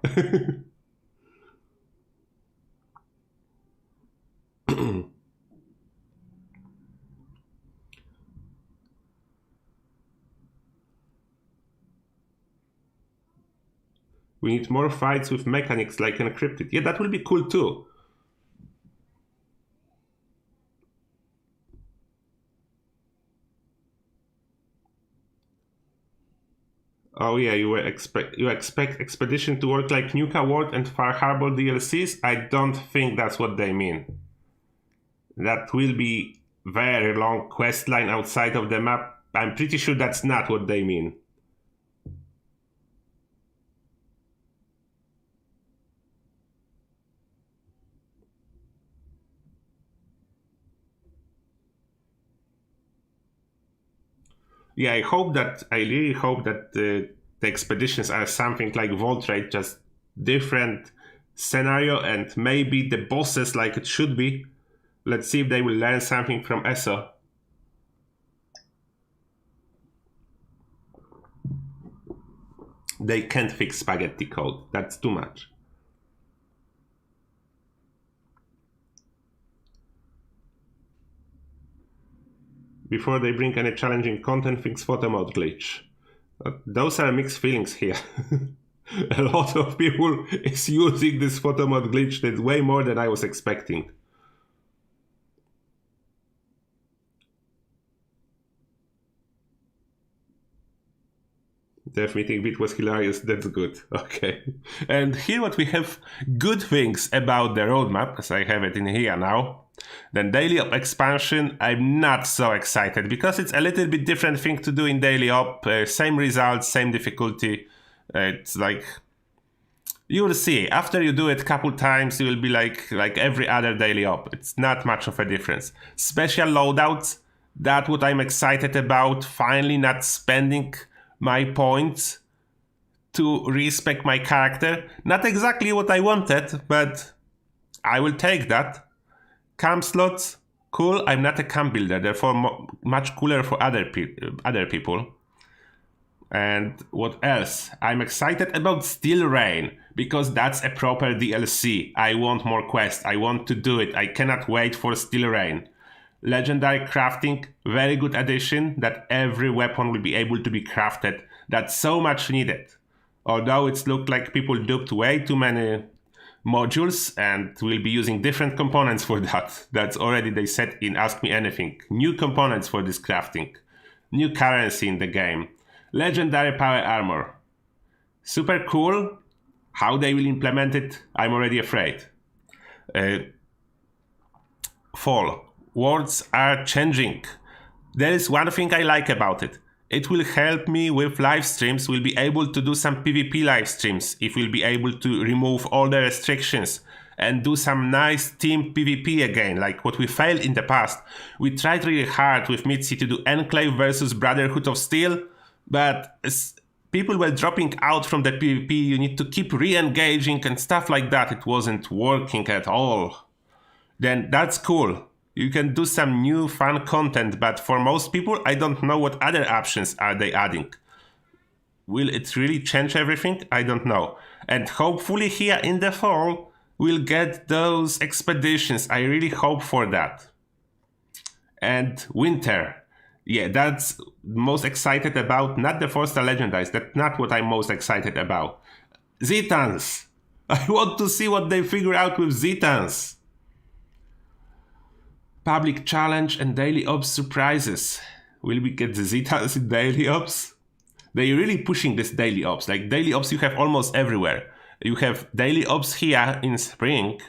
We need more fights with mechanics like encrypted. Yeah, that will be cool too. Oh yeah, you expect Expedition to work like Nuka World and Far Harbor DLCs? I don't think that's what they mean. That will be very long quest line outside of the map. I'm pretty sure that's not what they mean. Yeah, I really hope that the expeditions are something like Vault Raid, just different scenario and maybe the bosses like it should be. Let's see if they will learn something from ESO. They can't fix spaghetti code. That's too much. Before they bring any challenging content, fix photo mode glitch. Those are mixed feelings here. A lot of people is using this photo mode glitch. That's way more than I was expecting. Dev meeting bit was hilarious. That's good. Okay. And here what we have good things about the roadmap, as I have it in here now. Then daily op expansion, I'm not so excited because it's a little bit different thing to do in daily op. Same results, same difficulty. It's like you will see after you do it a couple times, you will be like every other daily op. It's not much of a difference. Special loadouts, that's what I'm excited about. Finally, not spending my points to respec my character. Not exactly what I wanted, but I will take that. Camp slots, cool. I'm not a camp builder, therefore much cooler for other people. And what else? I'm excited about Steel Rain because that's a proper DLC. I want more quests. I want to do it. I cannot wait for Steel Rain. Legendary crafting, very good addition that every weapon will be able to be crafted. That's so much needed. Although it's looked like people duped way too many modules and will be using different components for that. That's already, they said in Ask Me Anything. New components for this crafting. New currency in the game. Legendary power armor. Super cool. How they will implement it, I'm already afraid. Fall. Words are changing. There is one thing I like about it. It will help me with live streams. We'll be able to do some PvP live streams if we'll be able to remove all the restrictions and do some nice team PvP again, like what we failed in the past. We tried really hard with Mitzi to do Enclave versus Brotherhood of Steel, but as people were dropping out from the PvP, you need to keep re-engaging and stuff like that. It wasn't working at all. Then that's cool. You can do some new fun content, but for most people, I don't know what other options are they adding. will it really change everything? I don't know. And hopefully here in the fall, we'll get those expeditions. I really hope for that. And winter. Yeah, that's most excited about. Not the Forster Legendaries. That's not what I'm most excited about. Zitans. I want to see what they figure out with Zitans. Public challenge and daily ops surprises. Will we get the Zitans in daily ops? They're really pushing this daily ops. Like daily ops you have almost everywhere. You have daily ops here in spring.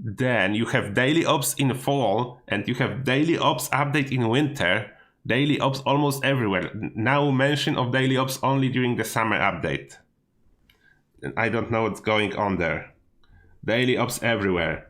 Then you have daily ops in fall, and you have daily ops update in winter. Daily ops almost everywhere. Now mention of daily ops only during the summer update. And I don't know what's going on there. Daily ops everywhere.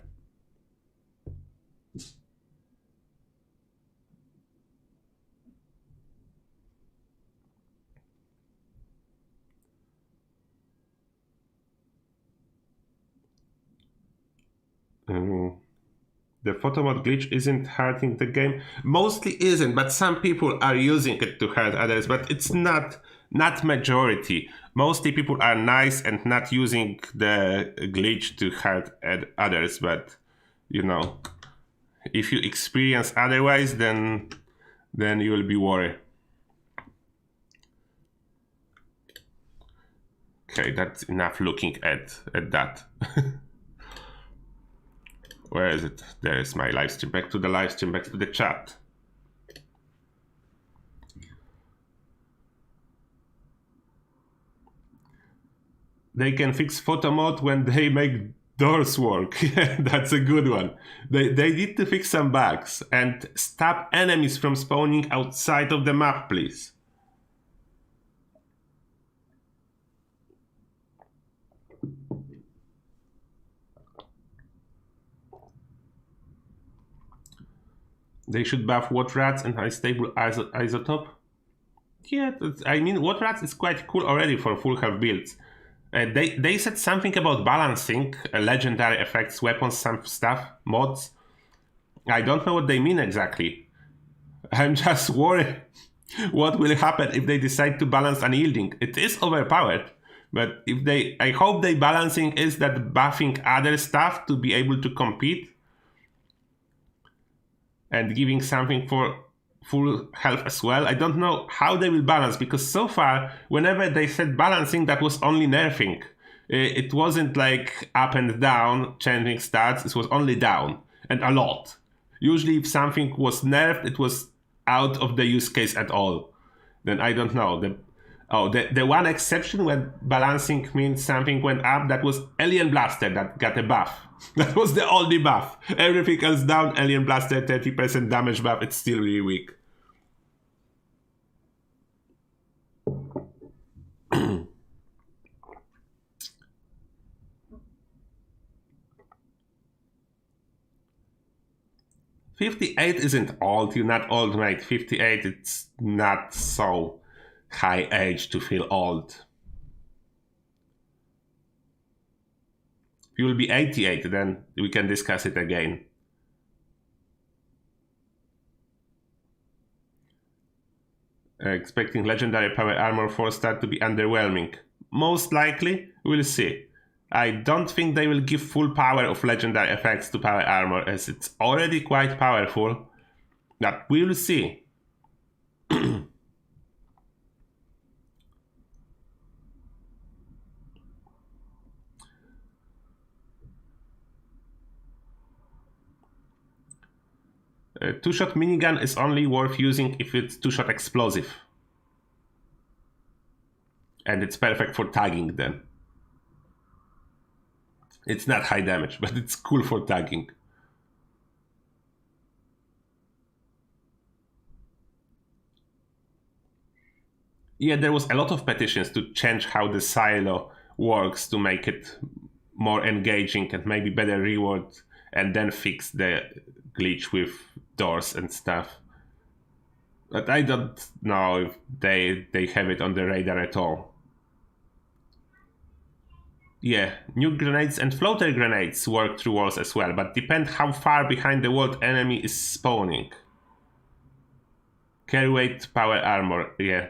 The photo mode glitch isn't hurting the game. Mostly isn't, but some people are using it to hurt others, but it's not majority. Mostly people are nice and not using the glitch to hurt others, but you know, if you experience otherwise, then you will be worried. Okay, that's enough looking at that. Where is it? There is my live stream. Back to the live stream, back to the chat. They can fix photo mode when they make doors work. That's a good one. They need to fix some bugs and stop enemies from spawning outside of the map, please. They should buff What Rats and high-stable isotope. Yeah, I mean, What Rats is quite cool already for full health builds. They said something about balancing legendary effects, weapons, some stuff, mods. I don't know what they mean exactly. I'm just worried what will happen if they decide to balance unyielding. It is overpowered, but I hope they balancing is that buffing other stuff to be able to compete and giving something for full health as well. I don't know how they will balance, because so far, whenever they said balancing, that was only nerfing. It wasn't like up and down, changing stats, it was only down, and a lot. Usually if something was nerfed, it was out of the use case at all. Then I don't know. The one exception when balancing means something went up, that was Alien Blaster that got a buff. That was the only buff. Everything else down, Alien Blaster 30% damage buff, it's still really weak. $58 isn't old, you're not old, mate. 58, it's not so high age to feel old. If you will be 88, then we can discuss it again. Expecting legendary power armor 4-star to be underwhelming. Most likely, we'll see. I don't think they will give full power of legendary effects to power armor, as it's already quite powerful. But we'll see. Two-shot minigun is only worth using if it's two-shot explosive. And it's perfect for tagging then. It's not high damage, but it's cool for tagging. Yeah, there was a lot of petitions to change how the silo works to make it more engaging and maybe better reward, and then fix the glitch with doors and stuff. But I don't know if they have it on the radar at all. Yeah, nuke grenades and floater grenades work through walls as well, but depend how far behind the wall enemy is spawning. Carry weight power armor, yeah.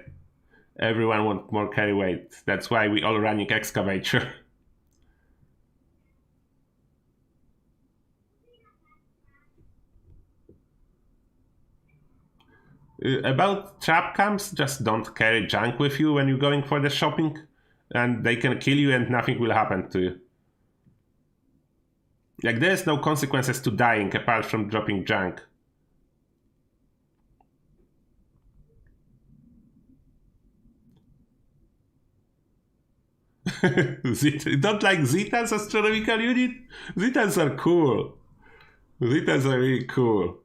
Everyone wants more carry weight. That's why we all running excavator. About trap camps, just don't carry junk with you when you're going for the shopping, and they can kill you and nothing will happen to you. Like, there's no consequences to dying apart from dropping junk. Don't like Zeta's astronomical unit? Zetas are cool. Zetas are really cool.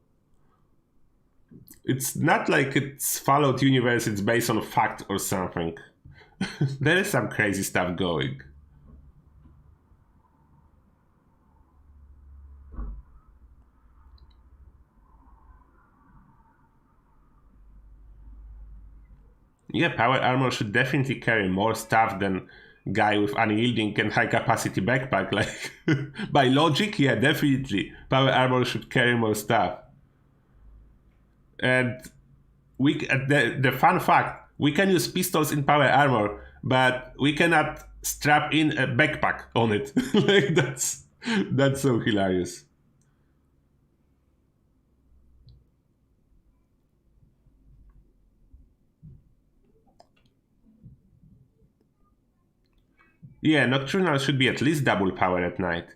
It's not like it's Fallout universe, it's based on fact or something. There is some crazy stuff going. Yeah, power armor should definitely carry more stuff than guy with unyielding and high capacity backpack. Like, by logic, yeah, definitely. Power armor should carry more stuff. And the fun fact, we can use pistols in power armor, but we cannot strap in a backpack on it. Like, that's so hilarious. Yeah, Nocturnal should be at least double power at night.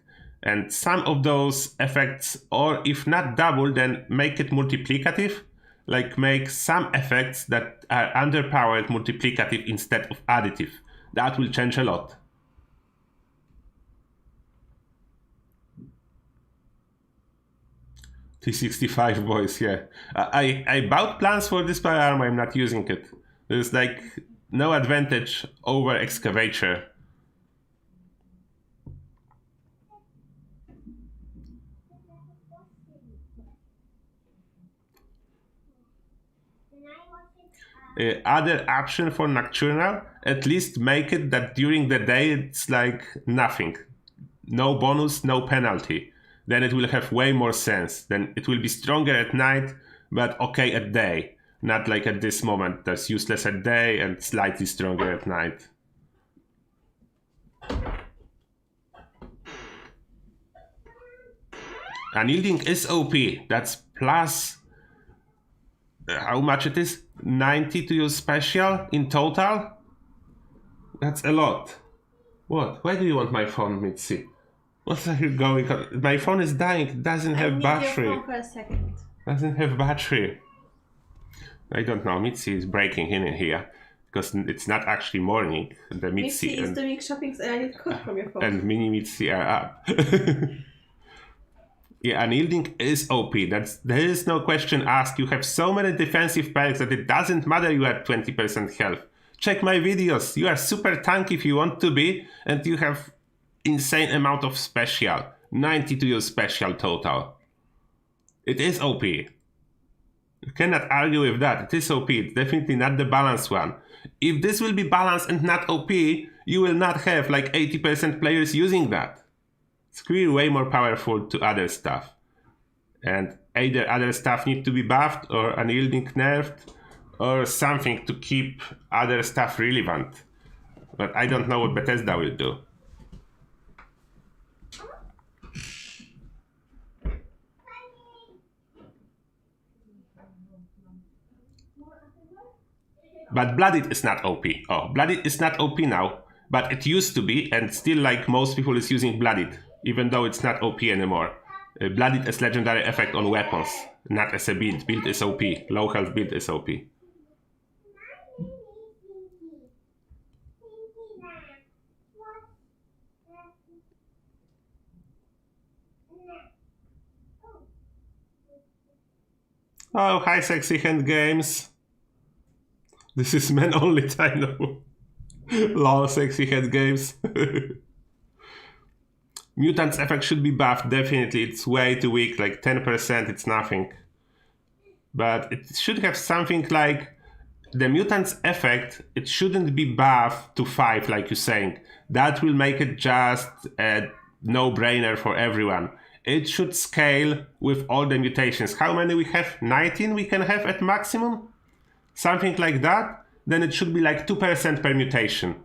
And some of those effects, or if not double, then make it multiplicative. Like, make some effects that are underpowered multiplicative instead of additive. That will change a lot. T65 voice, yeah. I bought plans for this power armor, I'm not using it. There's like no advantage over excavator. Other option for Nocturnal, at least make it that during the day it's like nothing. No bonus, no penalty. Then it will have way more sense. Then it will be stronger at night, but okay at day. Not like at this moment, that's useless at day and slightly stronger at night. Unyielding is OP. That's plus how much it is? 90 to use special in total? That's a lot. What? Why do you want my phone, Mitzi? What are you going on? My phone is dying. It doesn't have battery. Your phone for a second. Doesn't have battery. I don't know. Mitzi is breaking in here because it's not actually morning. The Mitzi is doing shopping and I need code from your phone. And Mini Mitzi are up. Yeah, unyielding is OP. There is no question asked. You have so many defensive perks that it doesn't matter you have 20% health. Check my videos. You are super tanky if you want to be, and you have insane amount of special. 90 to your special total. It is OP. You cannot argue with that. It is OP. It's definitely not the balanced one. If this will be balanced and not OP, you will not have like 80% players using that. It's clearly way more powerful to other stuff. And either other stuff need to be buffed or unyielding nerfed or something to keep other stuff relevant. But I don't know what Bethesda will do. But Blooded is not OP. Oh, Blooded is not OP now, but it used to be, and still like most people is using Blooded, even though it's not OP anymore. Blooded as legendary effect on weapons, not as a build. Build is OP. Low health build is OP. Oh, hi sexy hand games. This is men only time now. Lol, sexy head games. Mutant's effect should be buffed, definitely. It's way too weak, like 10%, it's nothing. But it should have something like the mutant's effect, it shouldn't be buffed to 5, like you're saying. That will make it just a no-brainer for everyone. It should scale with all the mutations. How many we have? 19 we can have at maximum? Something like that. then it should be like 2% per mutation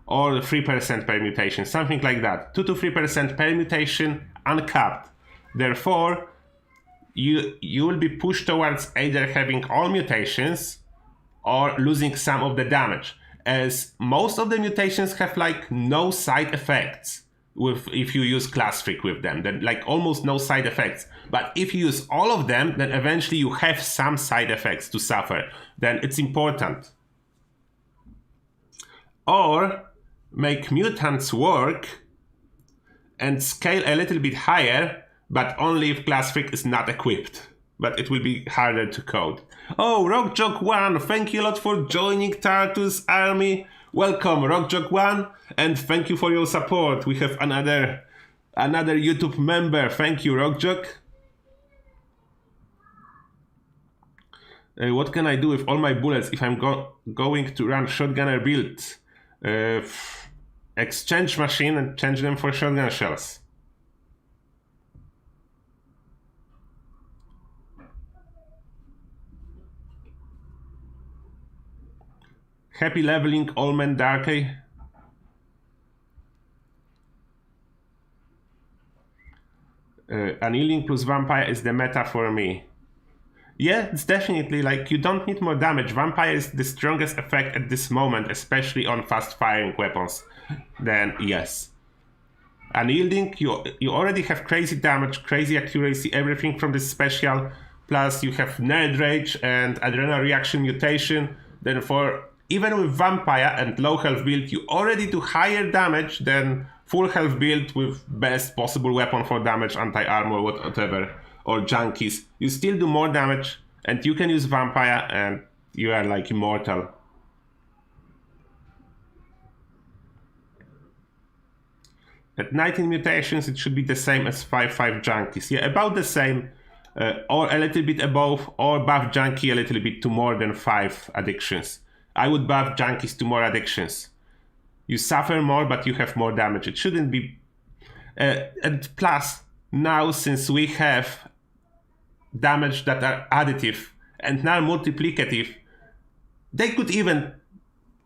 or 3% per mutation, something like that. 2 to 3% per mutation, uncapped. Therefore, you will be pushed towards either having all mutations or losing some of the damage, as most of the mutations have like no side effects if you use class freak with them, then like almost no side effects. But if you use all of them, then eventually you have some side effects to suffer. Then it's important. Or make mutants work and scale a little bit higher, but only if class freak is not equipped. But it will be harder to code. Oh, RockJock1, thank you a lot for joining Tartus Army. Welcome, RockJock1, and thank you for your support. We have another YouTube member. Thank you, RockJock. What can I do with all my bullets if I'm going to run shotgunner build? Exchange machine and change them for shotgun shells. Happy leveling, all men darky. Annealing plus vampire is the meta for me. Yeah, it's definitely like you don't need more damage. Vampire is the strongest effect at this moment, especially on fast firing weapons. Then yes. Unyielding, you already have crazy damage, crazy accuracy, everything from this special. Plus you have Nerd Rage and Adrenal Reaction Mutation. Then for even with Vampire and low health build, you already do higher damage than full health build with best possible weapon for damage, anti-armor, whatever, or junkies. You still do more damage, and you can use Vampire, and you are like immortal. At 19 mutations, it should be the same as 5-5 junkies. Yeah, about the same, or a little bit above, or buff junkie a little bit to more than 5 addictions. I would buff junkies to more addictions. You suffer more, but you have more damage. It shouldn't be... and plus, now since we have damage that are additive and now multiplicative, they could even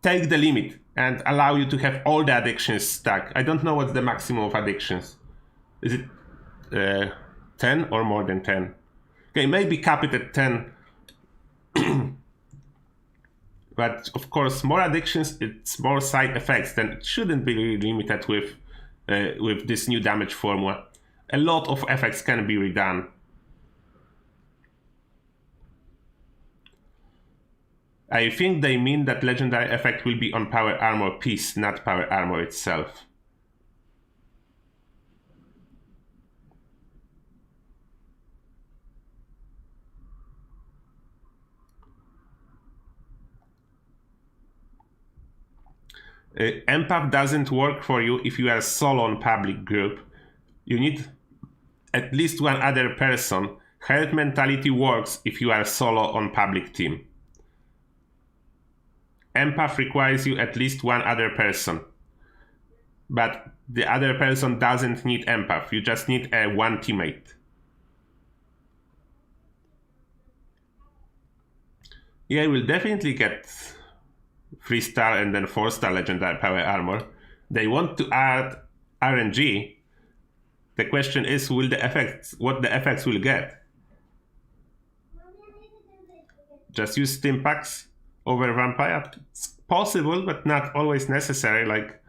take the limit and allow you to have all the addictions stacked. I don't know what's the maximum of addictions. Is it 10 or more than 10? Okay, maybe cap it at 10. But of course, more addictions, it's more side effects. Then it shouldn't be really limited with this new damage formula. A lot of effects can be redone. I think they mean that legendary effect will be on power armor piece, not power armor itself. Empath doesn't work for you if you are solo on public group. You need at least one other person. Herd mentality works if you are solo on public team. Empath requires you at least one other person. But the other person doesn't need empath. You just need one teammate. Yeah, we'll definitely get 3-star and then 4-star legendary power armor. They want to add RNG. The question is, what the effects will get? Just use Stimpaks over Vampire? It's possible, but not always necessary. Like,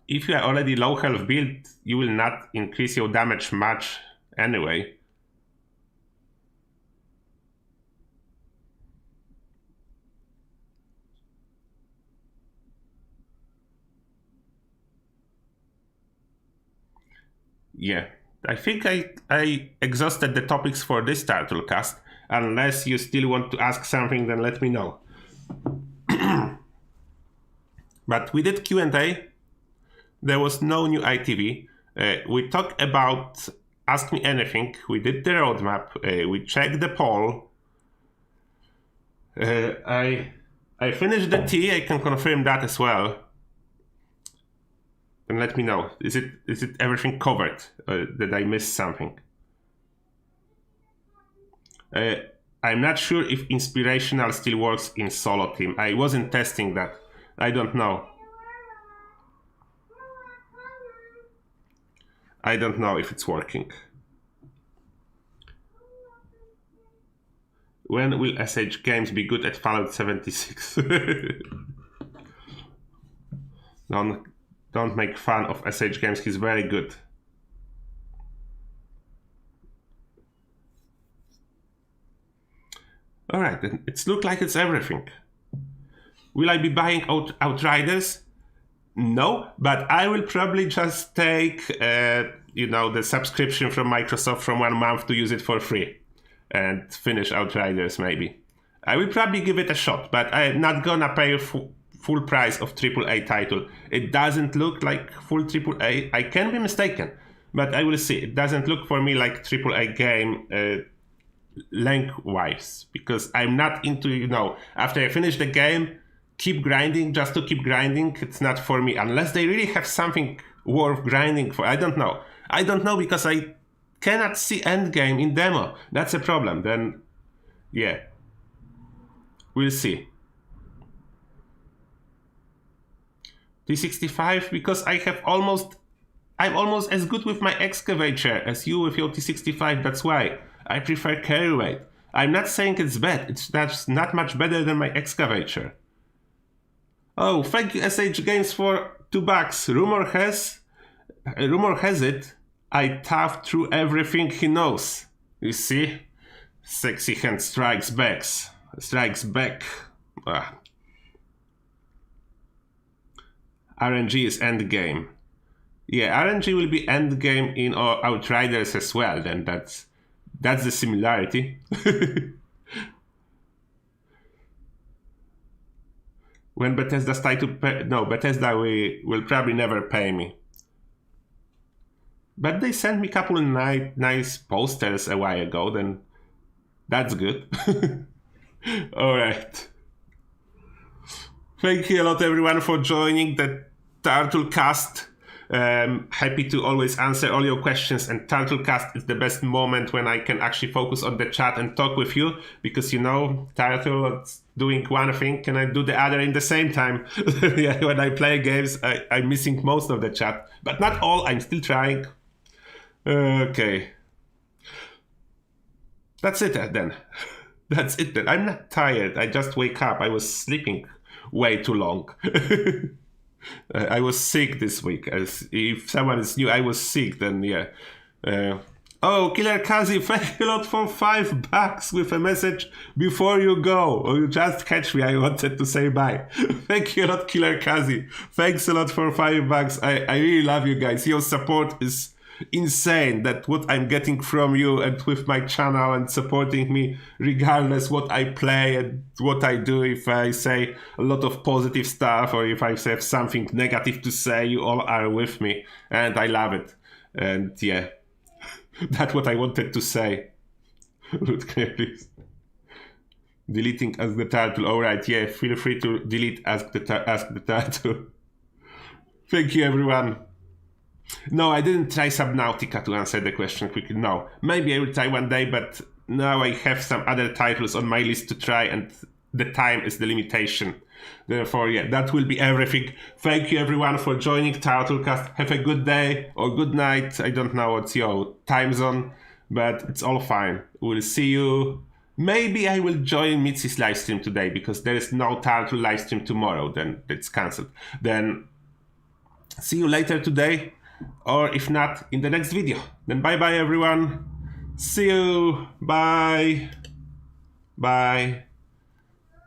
if you are already low health build, you will not increase your damage much anyway. Yeah, I think I exhausted the topics for this Turtlecast. Unless you still want to ask something, then let me know. But we did Q&A. There was no new ITV. We talked about Ask Me Anything. We did the roadmap. We checked the poll. I finished the tea. I can confirm that as well. And let me know. Is it everything covered? Did I miss something? I'm not sure if inspirational still works in solo team. I wasn't testing that. I don't know. I don't know if it's working. When will SH Games be good at Fallout 76? Don't make fun of SH Games, he's very good. Alright, then it looks like it's everything. Will I be buying Outriders? No, but I will probably just take the subscription from Microsoft from 1 month to use it for free and finish Outriders maybe. I will probably give it a shot, but I'm not gonna pay full price of AAA title. It doesn't look like full AAA. I can be mistaken, but I will see. It doesn't look for me like AAA game length-wise, because I'm not into, after I finish the game, keep grinding just to keep grinding. It's not for me, unless they really have something worth grinding for. I don't know. I don't know because I cannot see Endgame in demo. That's a problem. Then, yeah. We'll see. T65, because I'm almost as good with my excavator as you with your T65. That's why I prefer carry weight. I'm not saying it's bad. It's not much better than my excavator. Oh, thank you SH Games for $2. Rumor has it I toughed through everything he knows. You see? Sexy hand strikes back. RNG is endgame. Yeah, RNG will be endgame in Outriders as well. Then that's the similarity. When Bethesda start to pay, no, Bethesda will probably never pay me. But they sent me a couple of nice posters a while ago. Then that's good. All right. Thank you a lot, everyone, for joining the Turtlecast. Happy to always answer all your questions, and Turtlecast is the best moment when I can actually focus on the chat and talk with you, because Turtle is doing one thing and I do the other in the same time. Yeah, when I play games, I'm missing most of the chat, but not all. I'm still trying. Okay. That's it then. That's it then. I'm not tired. I just wake up. I was sleeping way too long. I was sick this week. As if someone is new, I was sick. Then yeah. Oh, Killer Kazi, thank you a lot for $5 with a message before you go. Or you just catch me. I wanted to say bye. Thank you a lot, Killer Kazi. Thanks a lot for $5. I really love you guys. Your support is insane. That what I'm getting from you and with my channel and supporting me regardless what I play and what I do. If I say a lot of positive stuff or if I have something negative to say, you all are with me and I love it. And yeah, that's what I wanted to say. Please. Deleting Ask the Turtle. Alright, yeah, feel free to delete Ask the Turtle. Thank you, everyone. No, I didn't try Subnautica to answer the question quickly. No, maybe I will try one day, but now I have some other titles on my list to try, and the time is the limitation. Therefore, yeah, that will be everything. Thank you, everyone, for joining Turtlecast. Have a good day or good night. I don't know what's your time zone, but it's all fine. We'll see you. Maybe I will join Mitzi's live stream today, because there is no Turtle live stream tomorrow. Then it's cancelled. Then see you later today. Or if not, in the next video. Then bye bye, everyone. See you. Bye. Bye.